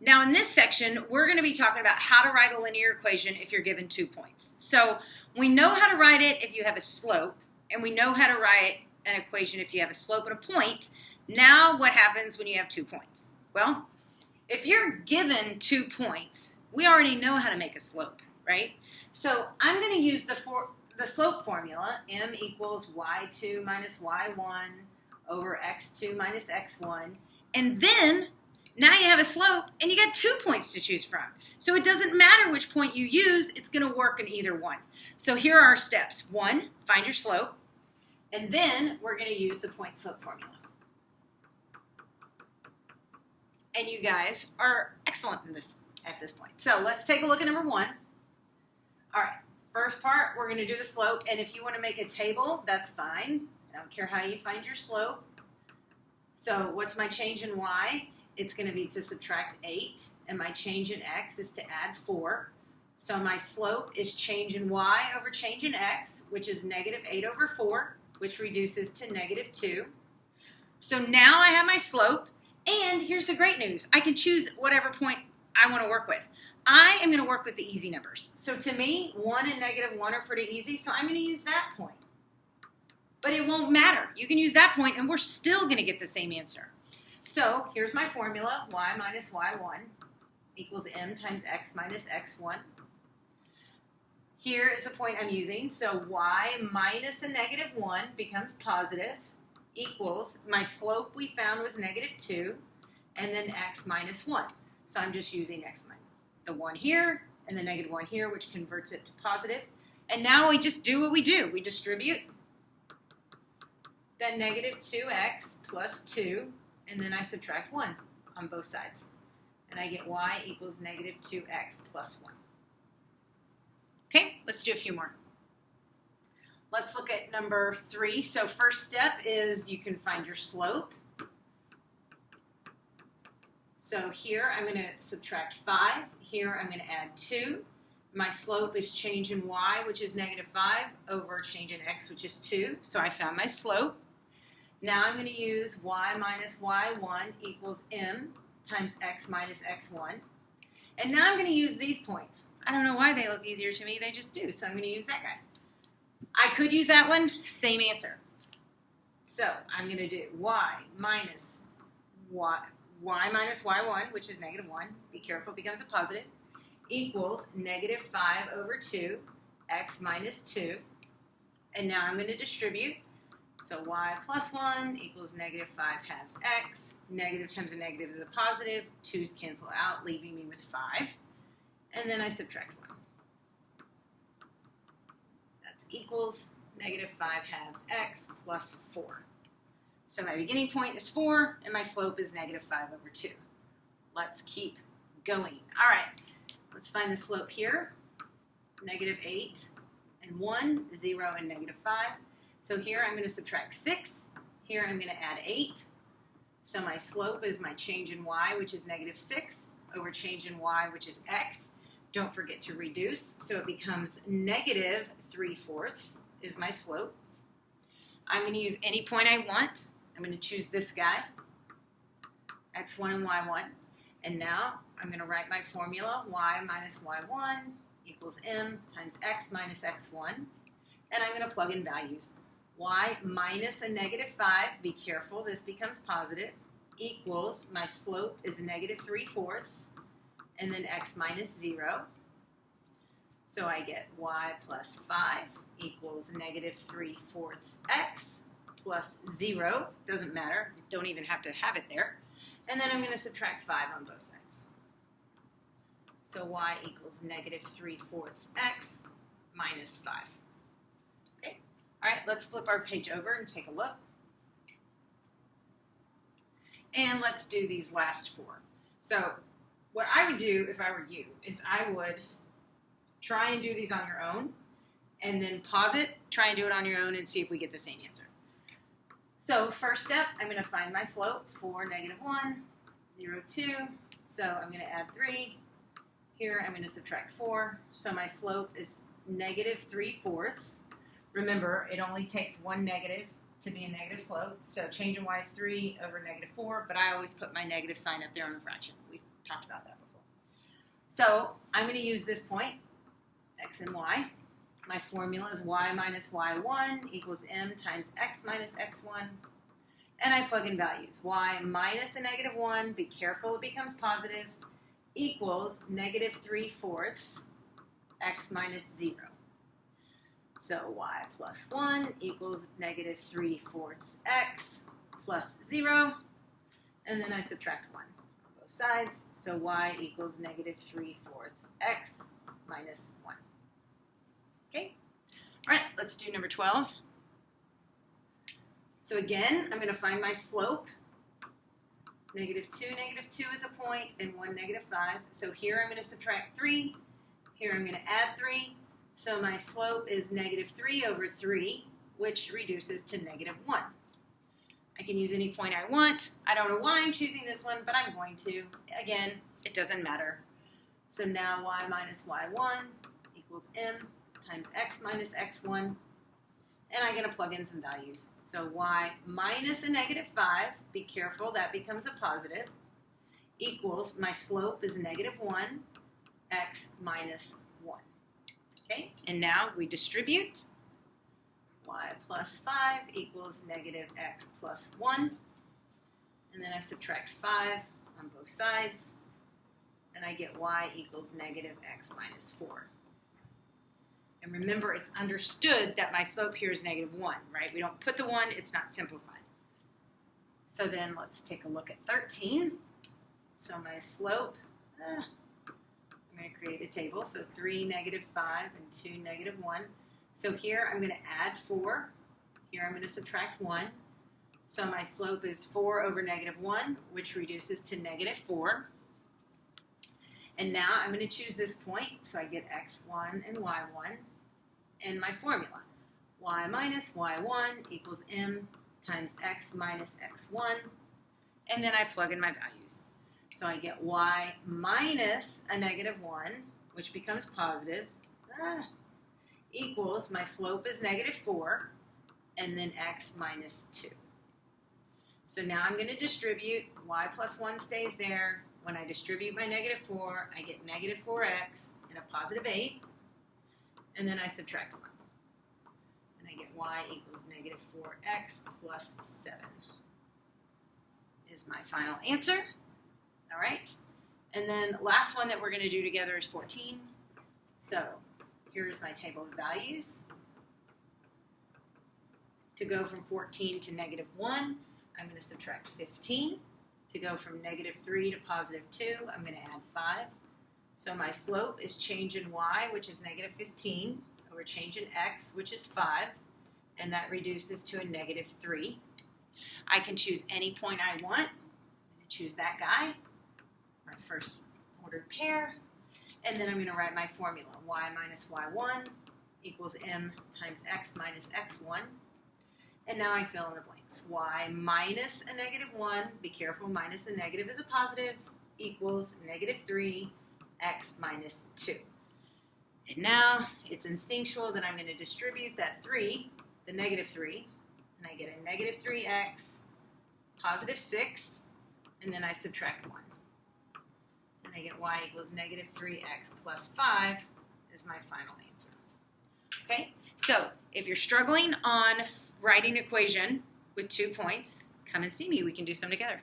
Now in this section, we're going to be talking about how to write a linear equation if you're given 2 points. So we know how to write it if you have a slope, and we know how to write an equation if you have a slope and a point. Now what happens when you have 2 points? Well, if you're given 2 points, we already know how to make a slope, right? So I'm going to use the slope formula, m equals y2 minus y1 over x2 minus x1, and then now you have a slope and you got 2 points to choose from. So it doesn't matter which point you use, it's going to work in either one. So here are our steps. 1, find your slope, and then we're going to use the point slope formula. And you guys are excellent in this at this point. So let's take a look at number 1. All right, first part, we're going to do the slope, and if you want to make a table, that's fine. I don't care how you find your slope. So what's my change in y? It's going to be to subtract 8, and my change in x is to add 4. So my slope is change in y over change in x, which is negative 8 over 4, which reduces to negative 2. So now I have my slope, and here's the great news. I can choose whatever point I want to work with. I am going to work with the easy numbers. So to me, 1 and negative 1 are pretty easy, so I'm going to use that point. But it won't matter. You can use that point, and we're still going to get the same answer. So here's my formula, y minus y1 equals m times x minus x1. Here is the point I'm using, so y minus a negative 1 becomes positive, equals, my slope we found was negative 2, and then x minus 1. So I'm just using x minus the 1 here, and the negative 1 here, which converts it to positive. And now we just do what we do. We distribute, then negative 2x plus 2, and then I subtract 1 on both sides. And I get y equals negative 2x plus 1. Okay, let's do a few more. Let's look at number 3. So first step is you can find your slope. So here I'm going to subtract 5. Here I'm going to add 2. My slope is change in y, which is negative 5, over change in x, which is 2. So I found my slope. Now I'm going to use y minus y1 equals m times x minus x1. And now I'm going to use these points. I don't know why they look easier to me. They just do. So I'm going to use that guy. I could use that one. Same answer. So I'm going to do y minus y1, which is negative 1. Be careful, it becomes a positive, equals negative 5 over 2, x minus 2. And now I'm going to distribute. So y plus 1 equals negative 5 halves x. Negative times a negative is a positive. 2's cancel out, leaving me with 5. And then I subtract 1. That's equals negative 5 halves x plus 4. So my beginning point is 4, and my slope is negative 5 over 2. Let's keep going. All right, let's find the slope here. Negative 8 and 1, 0 and negative 5. So here I'm going to subtract 6. Here I'm going to add 8. So my slope is my change in y, which is negative 6, over change in y, which is x. Don't forget to reduce, so it becomes negative 3/4 is my slope. I'm going to use any point I want. I'm going to choose this guy, x1 and y1. And now I'm going to write my formula, y minus y1 equals m times x minus x1. And I'm going to plug in values. Y minus a negative 5, be careful, this becomes positive, equals, my slope is negative 3/4, and then x minus 0. So I get y plus 5 equals negative 3/4 x plus 0. Doesn't matter, you don't even have to have it there. And then I'm going to subtract 5 on both sides. So y equals negative 3/4 x minus 5. Okay. All right, let's flip our page over and take a look. And let's do these last 4. So what I would do if I were you is I would try and do these on your own, and then pause it, try and do it on your own, and see if we get the same answer. So first step, I'm going to find my slope for negative 1, 0, 2. So I'm going to add 3. Here I'm going to subtract 4. So my slope is negative 3/4. Remember, it only takes one negative to be a negative slope. So change in y is 3 over negative 4, but I always put my negative sign up there on the fraction. talked about that before. So I'm going to use this point, x and y. My formula is y minus y1 equals m times x minus x1. And I plug in values. Y minus a negative 1, be careful it becomes positive, equals negative 3/4 x minus 0. So y plus 1 equals negative 3/4 x plus 0. And then I subtract 1 on both sides. So y equals negative 3/4 x minus 1. Okay? All right, let's do number 12. So again, I'm going to find my slope. Negative 2 is a point, and 1, negative 5. So here I'm going to subtract 3. Here I'm going to add 3. So my slope is negative 3/3, which reduces to negative 1. I can use any point I want. I don't know why I'm choosing this one, but I'm going to. Again, it doesn't matter. So now y minus y1 equals m times x minus x1. And I'm going to plug in some values. So y minus a negative 5, be careful, that becomes a positive, equals, my slope is negative 1, x minus 1. Okay, and now we distribute. Y plus 5 equals negative x plus 1. And then I subtract 5 on both sides. And I get y equals negative x minus 4. And remember, it's understood that my slope here is negative 1, right? We don't put the 1, it's not simplified. So then let's take a look at 13. So my slope, I'm going to create a table. So 3, negative 5, and 2, negative 1. So here I'm going to add 4. Here I'm going to subtract 1. So my slope is 4 over negative 1, which reduces to negative 4. And now I'm going to choose this point. So I get x1 and y1. And my formula, y minus y1 equals m times x minus x1. And then I plug in my values. So I get y minus a negative 1, which becomes positive, equals, my slope is negative 4, and then x minus 2. So now I'm going to distribute. Y plus 1 stays there. When I distribute my negative 4, I get negative 4x and a positive 8. And then I subtract 1. And I get y equals negative 4x plus 7 is my final answer. All right. And then the last one that we're going to do together is 14. So here's my table of values. To go from 14 to negative 1, I'm going to subtract 15. To go from negative 3 to positive 2, I'm going to add 5. So my slope is change in y, which is negative 15, over change in x, which is 5, and that reduces to a negative 3. I can choose any point I want. I'm going to choose that guy, my first ordered pair, and then I'm going to write my formula. Y minus y1 equals m times x minus x1. And now I fill in the blanks. Y minus a negative 1, be careful, minus a negative is a positive, equals negative 3, x minus 2. And now it's instinctual that I'm going to distribute that 3, the negative 3, and I get a negative 3x, positive 6, and then I subtract 1. And I get y equals negative 3x plus 5 is my final answer. Okay, so if you're struggling on writing an equation with 2 points, come and see me. We can do some together.